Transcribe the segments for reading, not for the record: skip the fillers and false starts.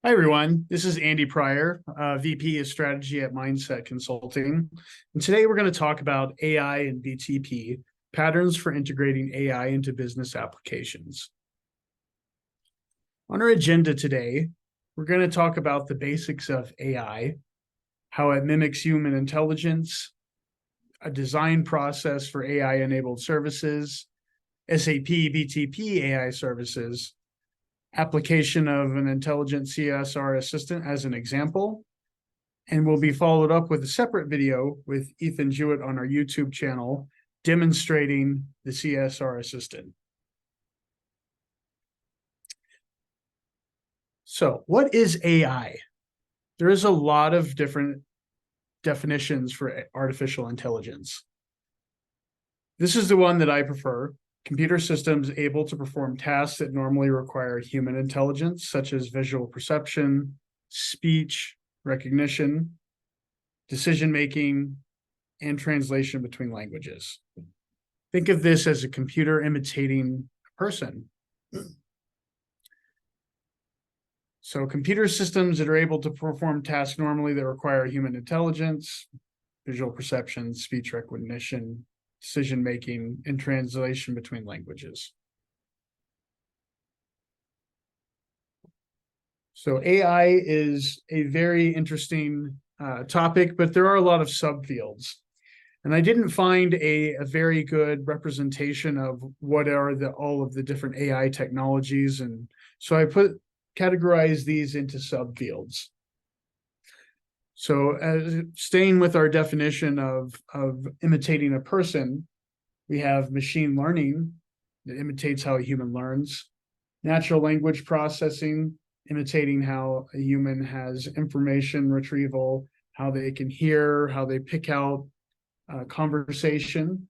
Hi, everyone. This is Andy Pryor, VP of Strategy at Mindset Consulting. And today we're going to talk about AI and BTP, patterns for integrating AI into business applications. On our agenda today, we're going to talk about the basics of AI, how it mimics human intelligence, a design process for AI-enabled services, SAP BTP AI services, application of an intelligent CSR assistant as an example, and will be followed up with a separate video with Ethan Jewett on our YouTube channel demonstrating the CSR assistant. So what is AI? There is a lot of different definitions for artificial intelligence. This is the one that I prefer. Computer systems able to perform tasks that normally require human intelligence, such as visual perception, speech recognition, decision-making, and translation between languages. Think of this as a computer imitating a person. So computer systems that are able to perform tasks normally that require human intelligence, visual perception, speech recognition, decision-making, and translation between languages. So AI is a very interesting topic, but there are a lot of subfields. And I didn't find a very good representation of what are all of the different AI technologies. And so I categorized these into subfields. So staying with our definition of imitating a person, we have machine learning that imitates how a human learns, natural language processing, imitating how a human has information retrieval, how they can hear, how they pick out conversation.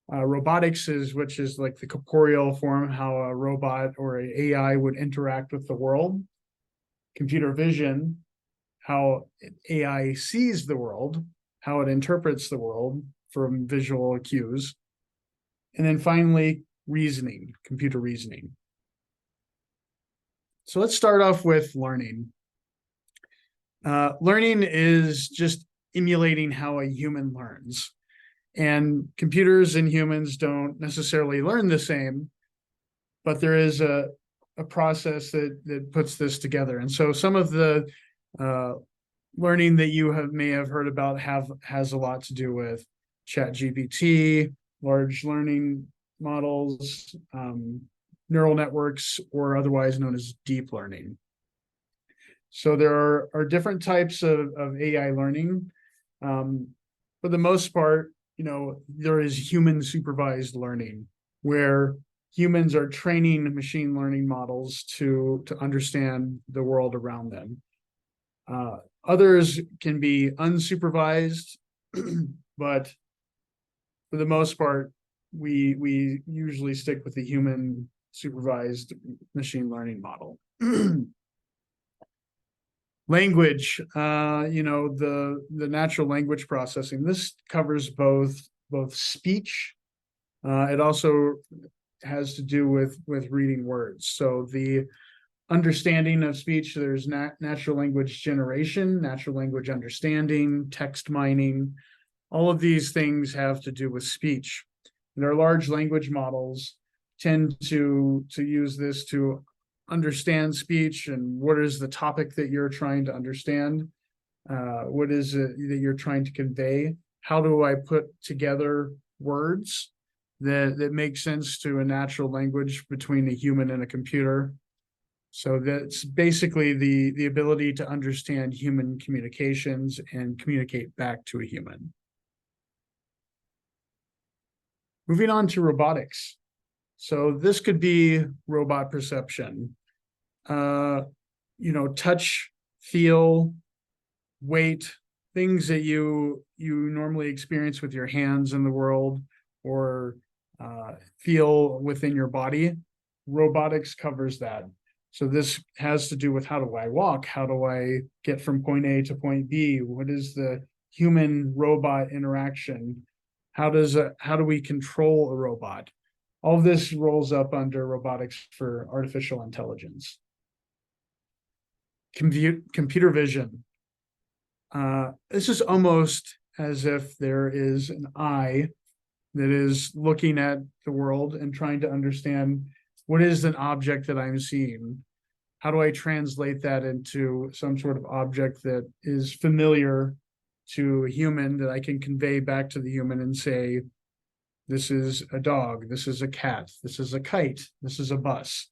Robotics which is like the corporeal form, how a robot or an AI would interact with the world. Computer vision, how AI sees the world, how it interprets the world from visual cues. And then finally, reasoning, computer reasoning. So let's start off with learning. Learning is just emulating how a human learns. And computers and humans don't necessarily learn the same, but there is a process that puts this together. And so some of the learning that you may have heard about has a lot to do with ChatGPT, large learning models, neural networks, or otherwise known as deep learning. So there are different types of AI learning. For the most part, there is human supervised learning, where humans are training machine learning models to understand the world around them. Others can be unsupervised, but for the most part, we usually stick with the human supervised machine learning model. Language, the natural language processing. This covers both speech. It also has to do with reading words. So the understanding of speech, there's natural language generation, natural language understanding, text mining. All of these things have to do with speech. And our large language models tend to use this to understand speech and what is the topic that you're trying to understand. What is it that you're trying to convey? How do I put together words that make sense to a natural language between a human and a computer? So that's basically the ability to understand human communications and communicate back to a human. Moving on to robotics. So this could be robot perception, touch, feel, weight, things that you normally experience with your hands in the world or feel within your body. Robotics covers that. So this has to do with, how do I walk? How do I get from point A to point B? What is the human robot interaction? How do we control a robot? All of this rolls up under robotics for artificial intelligence. Computer vision. This is almost as if there is an eye that is looking at the world and trying to understand what is an object that I'm seeing. How do I translate that into some sort of object that is familiar to a human that I can convey back to the human and say, this is a dog, this is a cat, this is a kite, this is a bus.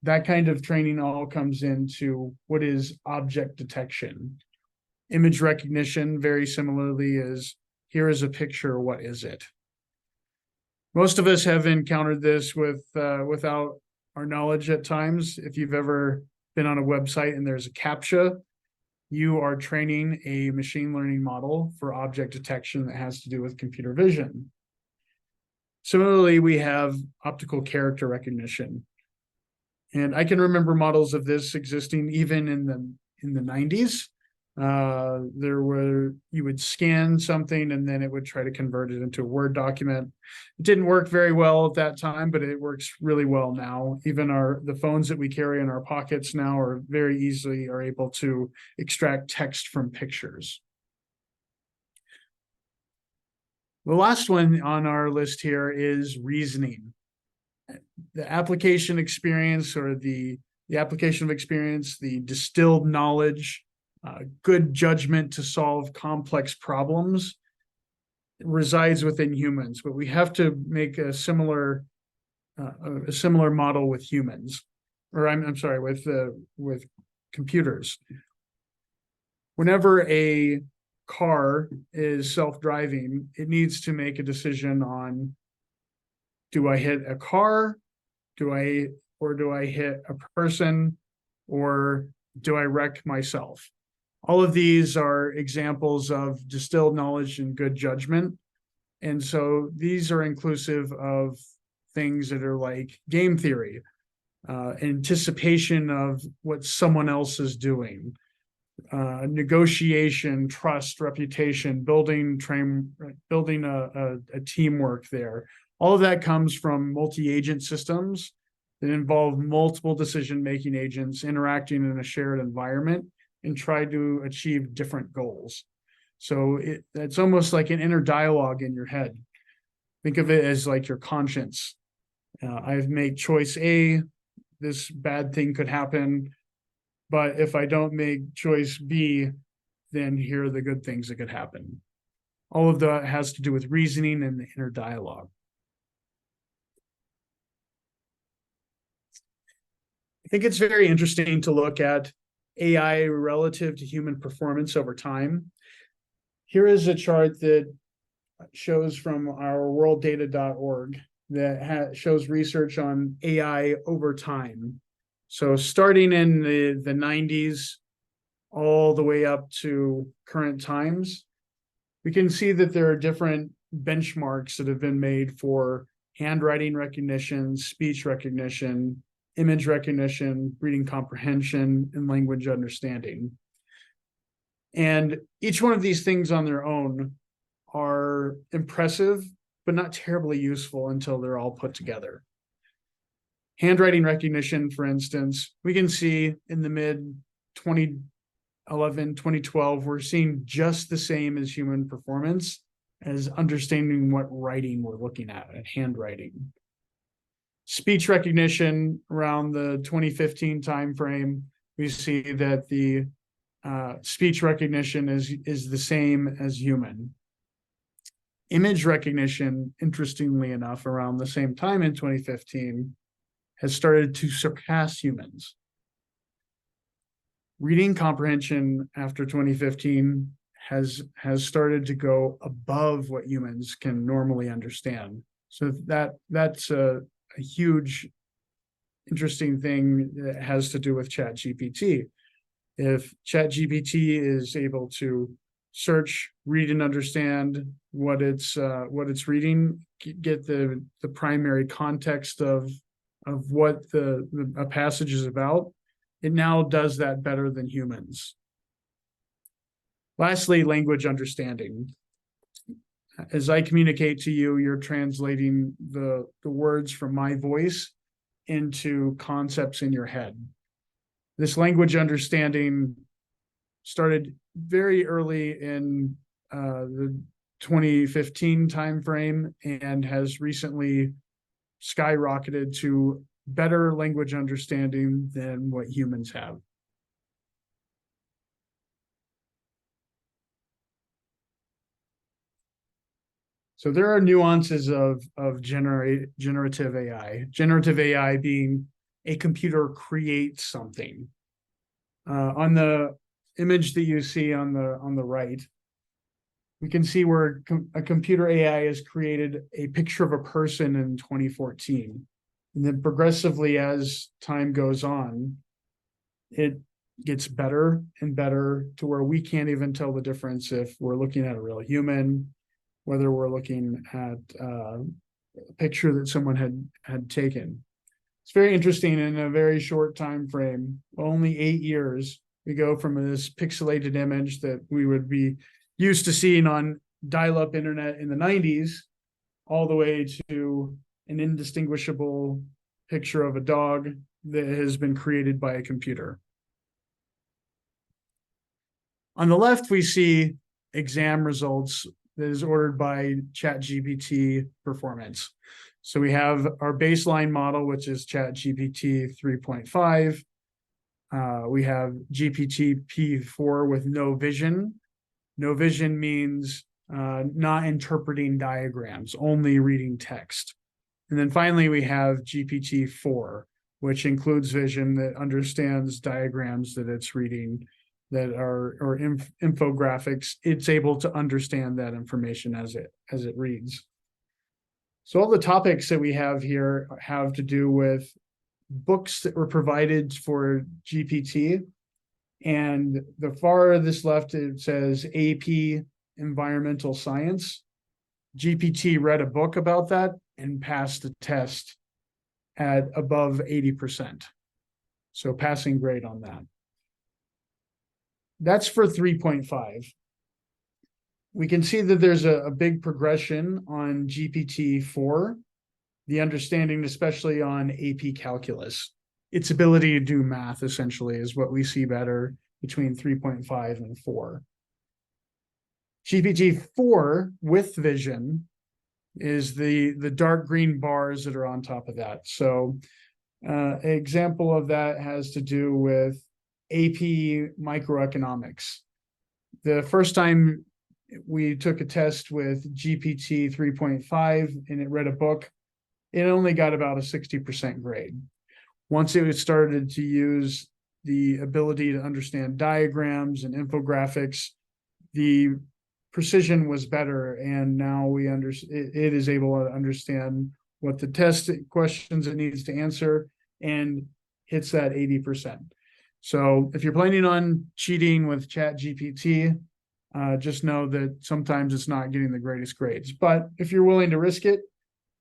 That kind of training all comes into what is object detection. Image recognition, very similarly, is here is a picture, what is it? Most of us have encountered this without our knowledge at times. If you've ever been on a website and there's a CAPTCHA, you are training a machine learning model for object detection that has to do with computer vision. Similarly, we have optical character recognition. And I can remember models of this existing even in the 90s. You would scan something and then it would try to convert it into a Word document. It didn't work very well at that time, but it works really well now. Even the phones that we carry in our pockets now are very easily are able to extract text from pictures. The last one on our list here is reasoning. The application experience, or the application of experience, the distilled knowledge, good judgment to solve complex problems resides within humans, but we have to make a similar model with humans, or I'm sorry, with computers. Whenever a car is self-driving, it needs to make a decision on, do I hit a car? Do I hit a person? Or do I wreck myself? All of these are examples of distilled knowledge and good judgment. And so these are inclusive of things that are like game theory, anticipation of what someone else is doing, negotiation, trust, reputation, building a teamwork there. All of that comes from multi-agent systems that involve multiple decision-making agents interacting in a shared environment and try to achieve different goals. So it's almost like an inner dialogue in your head. Think of it as like your conscience. I've made choice A, this bad thing could happen, but if I don't make choice B, then here are the good things that could happen. All of that has to do with reasoning and the inner dialogue. I think it's very interesting to look at AI relative to human performance over time. Here is a chart that shows from our worlddata.org that shows research on AI over time. So starting in the 90s, all the way up to current times, we can see that there are different benchmarks that have been made for handwriting recognition, speech recognition, image recognition, reading comprehension, and language understanding. And each one of these things on their own are impressive, but not terribly useful until they're all put together. Handwriting recognition, for instance, we can see in the mid 2011, 2012, we're seeing just the same as human performance as understanding what writing we're looking at handwriting. Speech recognition around the 2015 timeframe, we see that the speech recognition is the same as human. Image recognition, interestingly enough, around the same time in 2015, has started to surpass humans. Reading comprehension after 2015 has started to go above what humans can normally understand. So that's a huge, interesting thing that has to do with ChatGPT. If ChatGPT is able to search, read, and understand what it's reading, get the primary context of what a passage is about, it now does that better than humans. Lastly, language understanding. As I communicate to you, you're translating the words from my voice into concepts in your head. This language understanding started very early in the 2015 timeframe and has recently skyrocketed to better language understanding than what humans have. So there are nuances of generative AI. Generative AI being a computer creates something. On the image that you see on the right, we can see where a computer AI has created a picture of a person in 2014. And then progressively, as time goes on, it gets better and better to where we can't even tell the difference if we're looking at a real human, whether we're looking at a picture that someone had taken. It's very interesting. In a very short time frame, only 8 years, we go from this pixelated image that we would be used to seeing on dial-up internet in the 90s all the way to an indistinguishable picture of a dog that has been created by a computer. On the left, we see exam results that is ordered by ChatGPT performance. So we have our baseline model, which is ChatGPT 3.5. We have GPT-P4 with no vision. No vision means not interpreting diagrams, only reading text. And then finally, we have GPT-4, which includes vision that understands diagrams that it's reading that are or infographics. It's able to understand that information as it reads. So all the topics that we have here have to do with books that were provided for GPT. And the farthest left, it says AP Environmental Science. GPT read a book about that and passed the test at above 80%. So passing grade on that. That's for 3.5. We can see that there's a big progression on GPT-4, the understanding, especially on AP Calculus. Its ability to do math, essentially, is what we see better between 3.5 and 4. GPT-4 with vision is the dark green bars that are on top of that. So an example of that has to do with AP microeconomics. The first time we took a test with GPT 3.5 and it read a book, it only got about a 60% grade. Once it started to use the ability to understand diagrams and infographics, the precision was better, and now it is able to understand what the test questions it needs to answer and hits that 80%. So if you're planning on cheating with ChatGPT, just know that sometimes it's not getting the greatest grades. But if you're willing to risk it,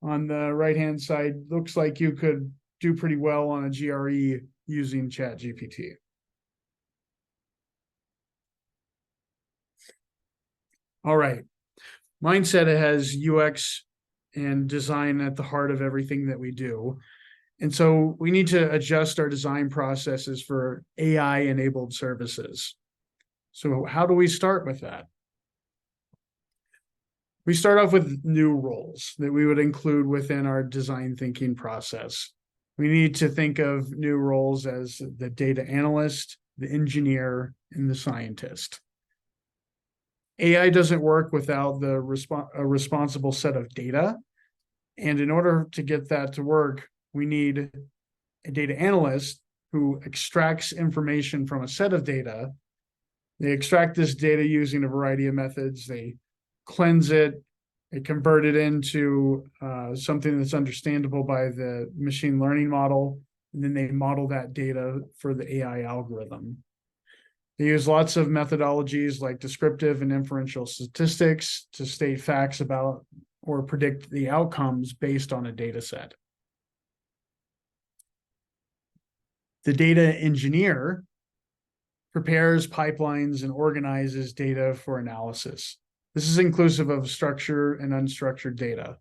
on the right-hand side, looks like you could do pretty well on a GRE using ChatGPT. All right. Mindset has UX and design at the heart of everything that we do. And so we need to adjust our design processes for AI-enabled services. So how do we start with that? We start off with new roles that we would include within our design thinking process. We need to think of new roles as the data analyst, the engineer, and the scientist. AI doesn't work without a responsible set of data. And in order to get that to work, we need a data analyst who extracts information from a set of data. They extract this data using a variety of methods. They cleanse it, they convert it into something that's understandable by the machine learning model, and then they model that data for the AI algorithm. They use lots of methodologies like descriptive and inferential statistics to state facts about or predict the outcomes based on a data set. The data engineer prepares pipelines and organizes data for analysis. This is inclusive of structured and unstructured data.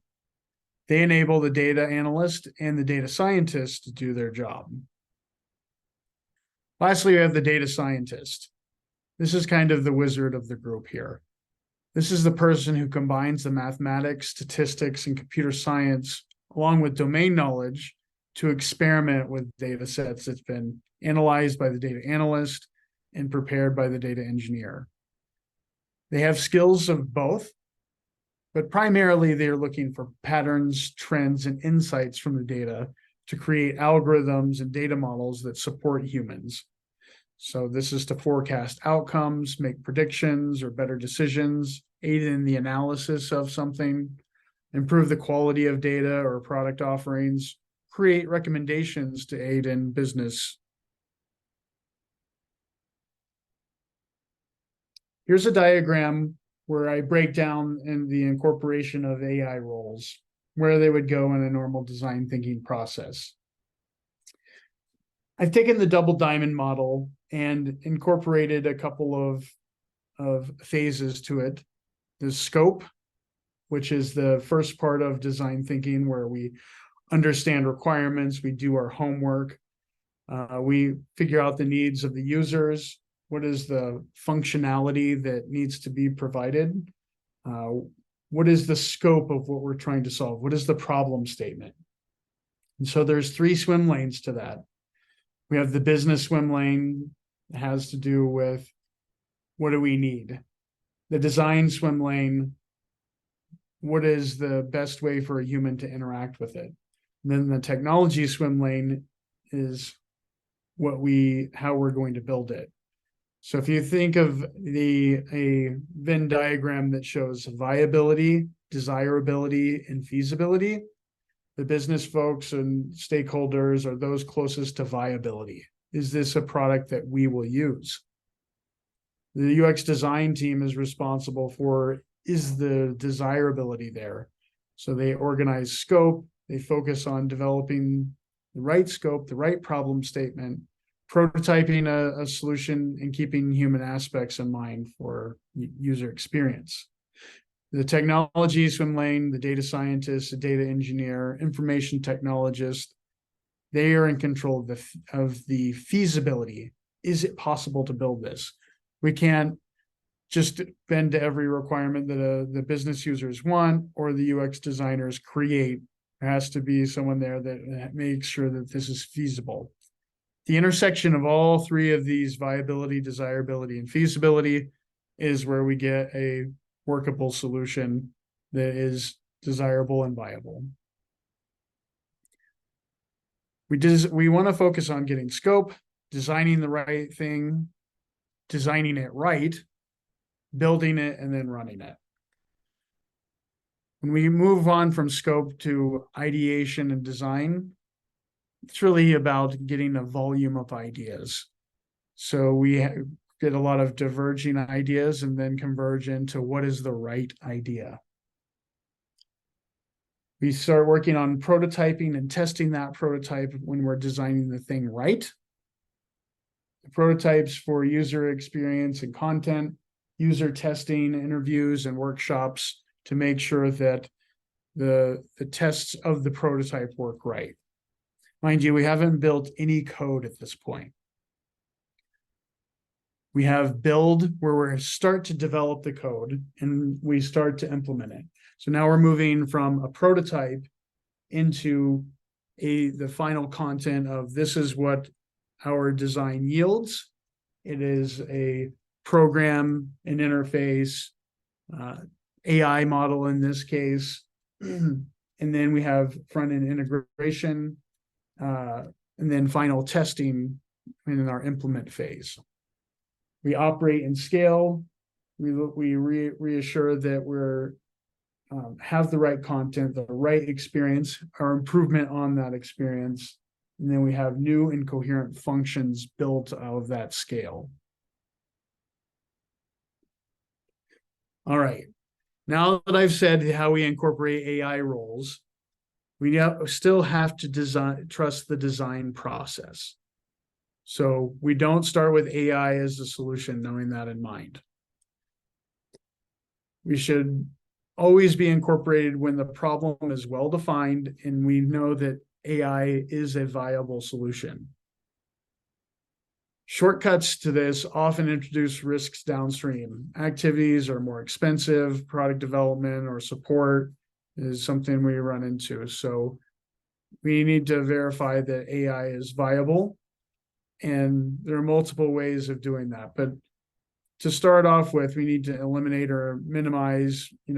They enable the data analyst and the data scientist to do their job. Lastly, we have the data scientist. This is kind of the wizard of the group here. This is the person who combines the mathematics, statistics, and computer science along with domain knowledge to experiment with data sets that's been analyzed by the data analyst and prepared by the data engineer. They have skills of both, but primarily they're looking for patterns, trends, and insights from the data to create algorithms and data models that support humans. So this is to forecast outcomes, make predictions or better decisions, aid in the analysis of something, improve the quality of data or product offerings, create recommendations to aid in business. Here's a diagram where I break down in the incorporation of AI roles, where they would go in a normal design thinking process. I've taken the double diamond model and incorporated a couple of phases to it. The scope, which is the first part of design thinking, where we understand requirements, we do our homework, we figure out the needs of the users, what is the functionality that needs to be provided, what is the scope of what we're trying to solve, what is the problem statement. And so there's 3 swim lanes to that. We have the business swim lane, that has to do with what do we need. The design swim lane, what is the best way for a human to interact with it. And then the technology swim lane is how we're going to build it. So if you think of a Venn diagram that shows viability, desirability, and feasibility, the business folks and stakeholders are those closest to viability. Is this a product that we will use? The UX design team is responsible for, is the desirability there? So they organize scope, they focus on developing the right scope, the right problem statement, prototyping a solution, and keeping human aspects in mind for user experience. The technology swim lane, the data scientist, the data engineer, information technologist, they are in control of the feasibility. Is it possible to build this? We can't just bend to every requirement that the business users want or the UX designers create. There has to be someone there that makes sure that this is feasible. The intersection of all 3 of these, viability, desirability, and feasibility, is where we get a workable solution that is desirable and viable. We want to focus on getting scope, designing the right thing, designing it right, building it, and then running it. When we move on from scope to ideation and design, it's really about getting a volume of ideas. So we get a lot of diverging ideas and then converge into what is the right idea. We start working on prototyping and testing that prototype when we're designing the thing right. The prototypes for user experience and content, user testing, interviews, and workshops to make sure that the tests of the prototype work right. Mind you, we haven't built any code at this point. We have build, where we start to develop the code and we start to implement it. So now we're moving from a prototype into the final content of, this is what our design yields. It is a program, an interface, AI model in this case. And then we have front-end integration, and then final testing in our implement phase. We operate and scale. We reassure that we're have the right content, the right experience, our improvement on that experience, and then we have new and coherent functions built out of that scale. All right. Now that I've said how we incorporate AI roles, we still have to trust the design process. So we don't start with AI as the solution, knowing that in mind. We should always be incorporated when the problem is well-defined and we know that AI is a viable solution. Shortcuts to this often introduce risks downstream. Activities are more expensive, product development or support is something we run into. So we need to verify that AI is viable. And there are multiple ways of doing that. But to start off with, we need to eliminate or minimize, we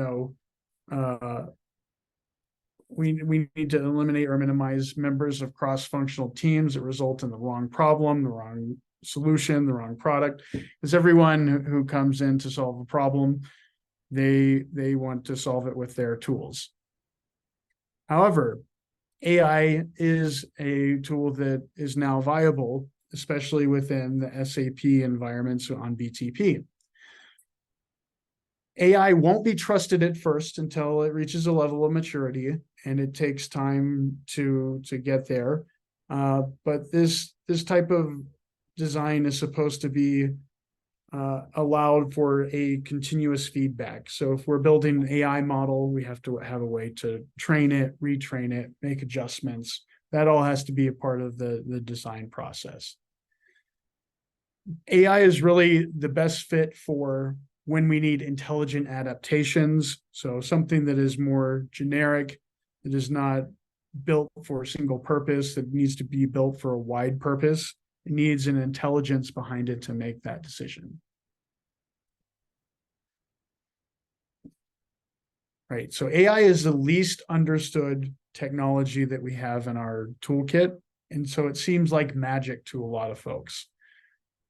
need to eliminate or minimize members of cross-functional teams that result in the wrong problem, the wrong solution, the wrong product. Because everyone who comes in to solve a problem, they want to solve it with their tools. However, AI is a tool that is now viable, especially within the SAP environments on BTP. AI won't be trusted at first until it reaches a level of maturity, and it takes time to get there. But this type of design is supposed to be allowed for a continuous feedback. So if we're building an AI model, we have to have a way to train it, retrain it, make adjustments. That all has to be a part of the design process. AI is really the best fit for when we need intelligent adaptations. So something that is more generic, that is not built for a single purpose, that needs to be built for a wide purpose. It needs an intelligence behind it to make that decision. Right. So AI is the least understood technology that we have in our toolkit. And so it seems like magic to a lot of folks.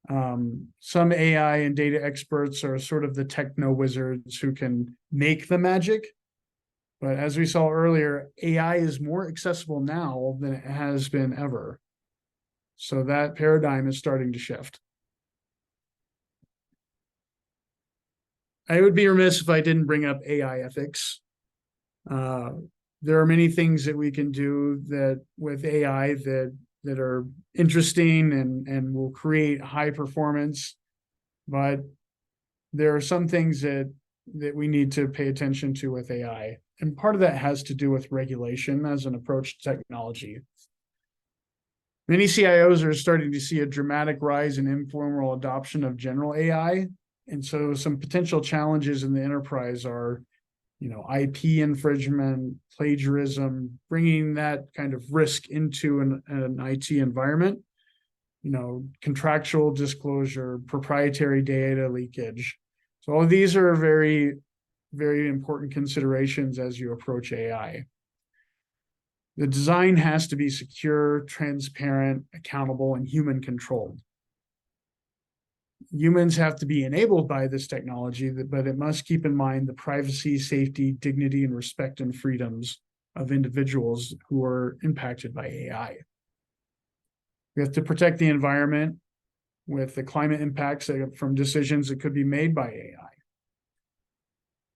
Some AI and data experts are sort of the techno wizards who can make the magic. But as we saw earlier, AI is more accessible now than it has been ever. So that paradigm is starting to shift. I would be remiss if I didn't bring up AI ethics. There are many things that we can do that with AI that are interesting and will create high performance, but there are some things that we need to pay attention to with AI. And part of that has to do with regulation as an approach to technology. Many CIOs are starting to see a dramatic rise in informal adoption of general AI. And so some potential challenges in the enterprise are, IP infringement, plagiarism, bringing that kind of risk into an IT environment, contractual disclosure, proprietary data leakage. So all of these are very, very important considerations as you approach AI. The design has to be secure, transparent, accountable, and human controlled. Humans have to be enabled by this technology, but it must keep in mind the privacy, safety, dignity, and respect and freedoms of individuals who are impacted by AI. We have to protect the environment with the climate impacts from decisions that could be made by AI.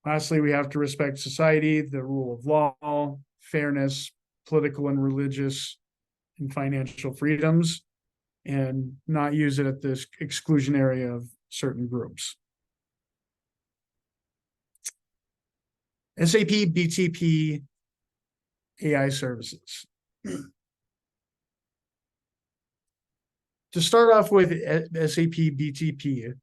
Lastly, we have to respect society, the rule of law, fairness, political and religious and financial freedoms, and not use it at the exclusionary of certain groups. SAP BTP AI services. To start off with SAP BTP,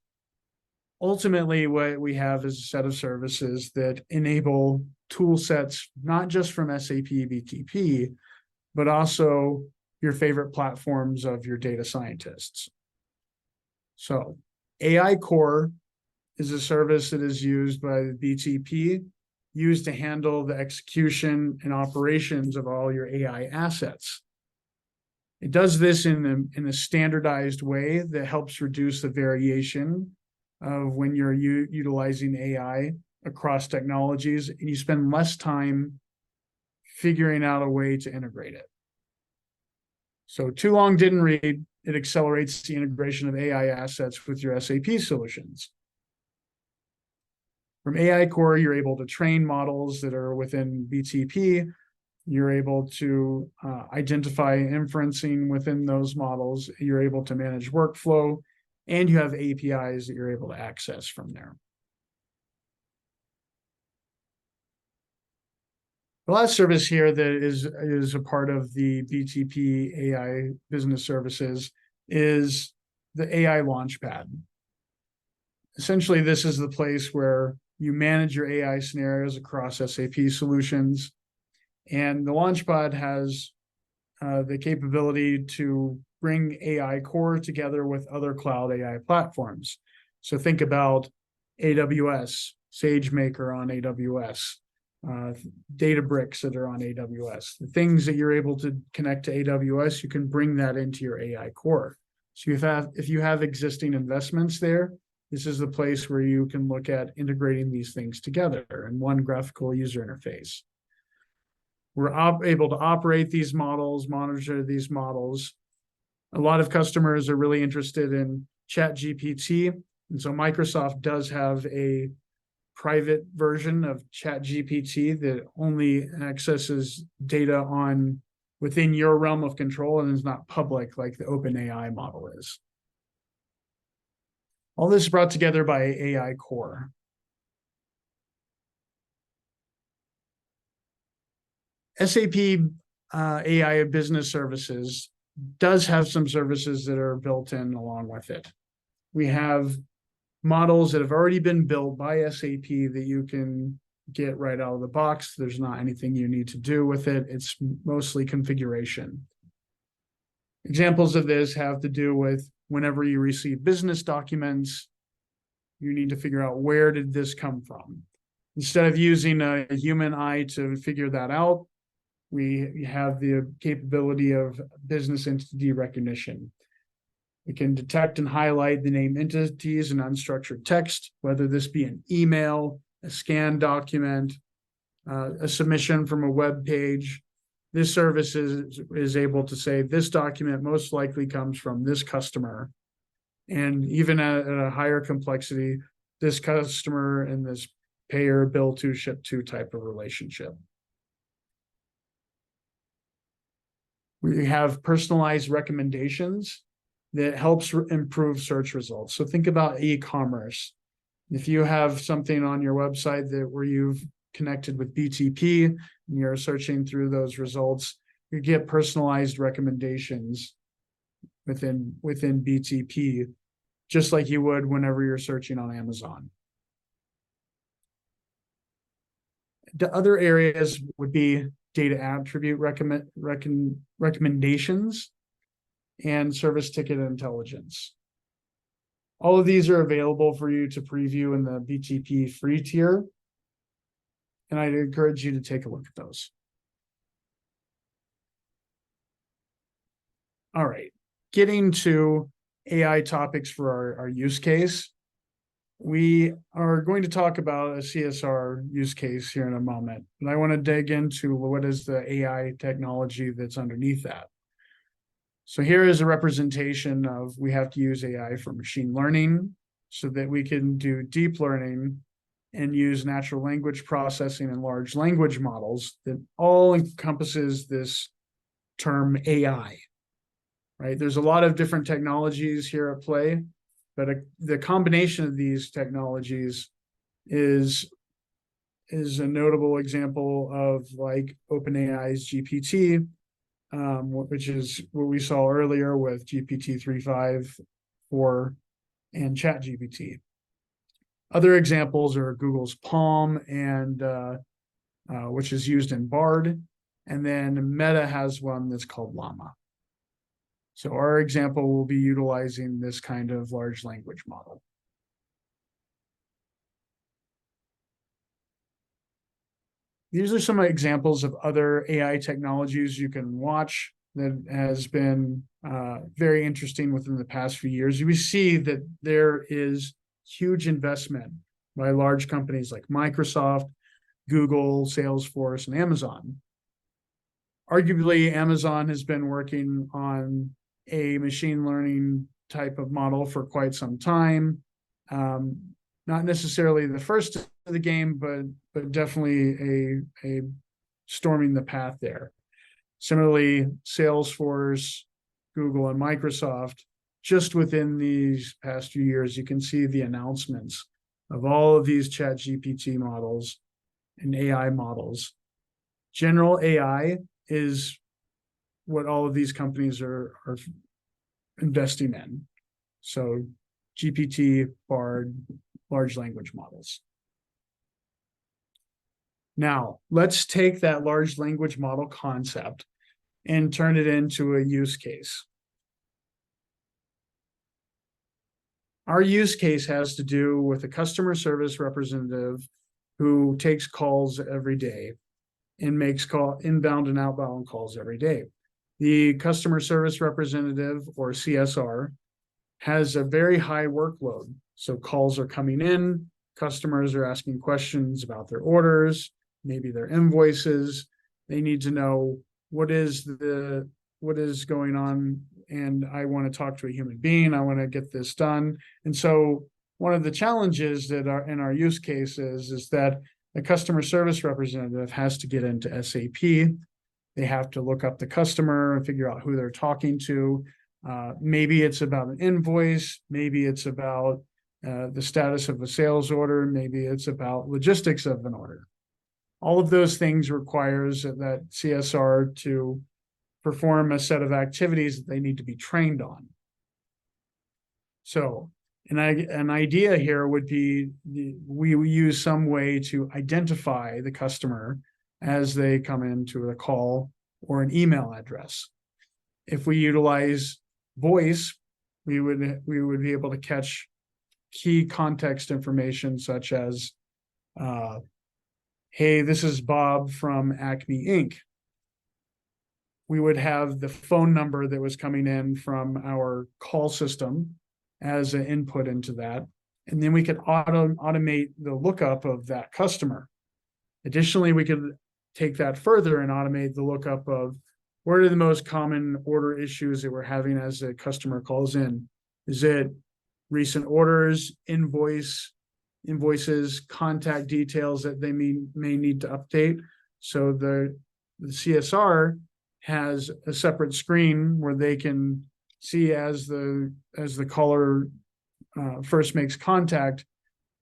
ultimately what we have is a set of services that enable tool sets, not just from SAP BTP, but also your favorite platforms of your data scientists. So AI Core is a service that is used by the BTP, used to handle the execution and operations of all your AI assets. It does this in a standardized way that helps reduce the variation of when you're utilizing AI across technologies, and you spend less time figuring out a way to integrate it. So too long didn't read, it accelerates the integration of AI assets with your SAP solutions. From AI Core, you're able to train models that are within BTP. You're able to identify inferencing within those models. You're able to manage workflow, and you have APIs that you're able to access from there. The last service here that is a part of the BTP AI business services is the AI Launchpad. Essentially, this is the place where you manage your AI scenarios across SAP solutions. And the Launchpad has the capability to bring AI core together with other cloud AI platforms. So think about AWS, SageMaker on AWS, Databricks that are on AWS. The things that you're able to connect to AWS, you can bring that into your AI core. So if you have existing investments there, this is the place where you can look at integrating these things together in one graphical user interface. We're able to operate these models, monitor these models. A lot of customers are really interested in ChatGPT. And so Microsoft does have a private version of ChatGPT that only accesses data within your realm of control and is not public like the OpenAI model is. All this is brought together by AI Core. SAP AI Business Services does have some services that are built in along with it. We have models that have already been built by SAP that you can get right out of the box. There's not anything you need to do with it. It's mostly configuration. Examples of this have to do with whenever you receive business documents, you need to figure out where did this come from. Instead of using a human eye to figure that out, we have the capability of business entity recognition. We can detect and highlight the name entities in unstructured text, whether this be an email, a scanned document, a submission from a web page. This service is able to say this document most likely comes from this customer. And even at a higher complexity, this customer and this payer bill to ship to type of relationship. We have personalized recommendations that helps improve search results. So think about e-commerce. If you have something on your website where you've connected with BTP and you're searching through those results, you get personalized recommendations within BTP, just like you would whenever you're searching on Amazon. The other areas would be data attribute recommendations and service ticket intelligence. All of these are available for you to preview in the BTP free tier, and I'd encourage you to take a look at those. All right, getting to AI topics for our use case. We are going to talk about a CSR use case here in a moment, and I want to dig into what is the AI technology that's underneath that. So here is a representation of we have to use AI for machine learning so that we can do deep learning and use natural language processing and large language models that all encompasses this term AI, right? There's a lot of different technologies here at play, but the combination of these technologies is a notable example of like OpenAI's GPT, which is what we saw earlier with GPT 3.5, 4, and ChatGPT. Other examples are Google's Palm, and which is used in Bard, and then Meta has one that's called Llama. So our example will be utilizing this kind of large language model. These are some examples of other AI technologies you can watch that has been very interesting within the past few years. We see that there is huge investment by large companies like Microsoft, Google, Salesforce, and Amazon. Arguably, Amazon has been working on a machine learning type of model for quite some time. Not necessarily the first of the game, but definitely a storming the path there. Similarly, Salesforce, Google, and Microsoft, just within these past few years, you can see the announcements of all of these ChatGPT models and AI models. General AI is what all of these companies are investing in. So GPT, BARD, large language models. Now, let's take that large language model concept and turn it into a use case. Our use case has to do with a customer service representative who takes calls every day and makes inbound and outbound calls every day. The customer service representative, or CSR, has a very high workload. So calls are coming in, customers are asking questions about their orders, maybe their invoices. They need to know what is going on, and I want to talk to a human being. I want to get this done. And so one of the challenges that are in our use cases is that the customer service representative has to get into SAP. They have to look up the customer and figure out who they're talking to. Maybe it's about an invoice. Maybe it's about the status of a sales order. Maybe it's about logistics of an order. All of those things requires that CSR to perform a set of activities that they need to be trained on. So an idea here would be we use some way to identify the customer as they come into a call or an email address. If we utilize voice, we would be able to catch key context information such as, hey, this is Bob from Acme Inc. We would have the phone number that was coming in from our call system as an input into that. And then we could automate the lookup of that customer. Additionally, we could take that further and automate the lookup of what are the most common order issues that we're having as a customer calls in. Is it recent orders, invoices, contact details that they may need to update? So the CSR has a separate screen where they can see as the caller first makes contact,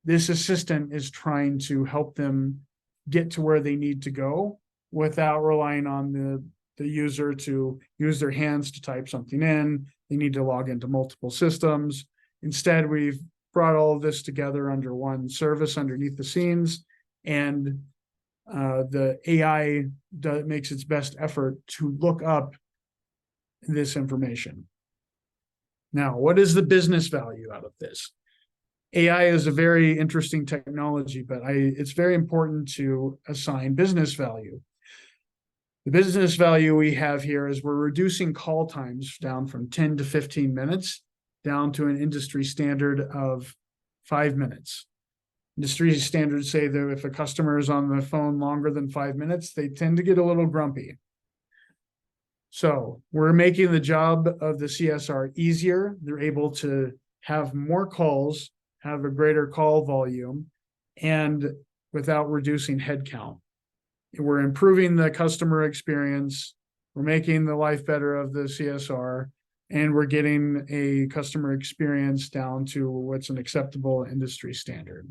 this assistant is trying to help them get to where they need to go without relying on the user to use their hands to type something in. They need to log into multiple systems. Instead, we've brought all of this together under one service underneath the scenes, and the AI makes its best effort to look up this information. Now, what is the business value out of this? AI is a very interesting technology, but it's very important to assign business value. The business value we have here is we're reducing call times down from 10 to 15 minutes down to an industry standard of 5 minutes. Industry standards say that if a customer is on the phone longer than 5 minutes, they tend to get a little grumpy. So we're making the job of the CSR easier. They're able to have more calls, have a greater call volume, and without reducing headcount. We're improving the customer experience. We're making the life better of the CSR, and we're getting a customer experience down to what's an acceptable industry standard.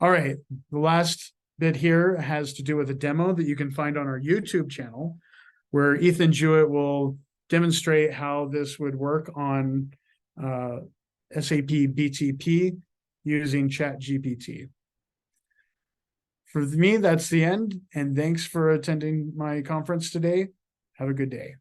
All right, the last bit here has to do with a demo that you can find on our YouTube channel, where Ethan Jewett will demonstrate how this would work on SAP BTP using ChatGPT. For me, that's the end, and thanks for attending my conference today. Have a good day.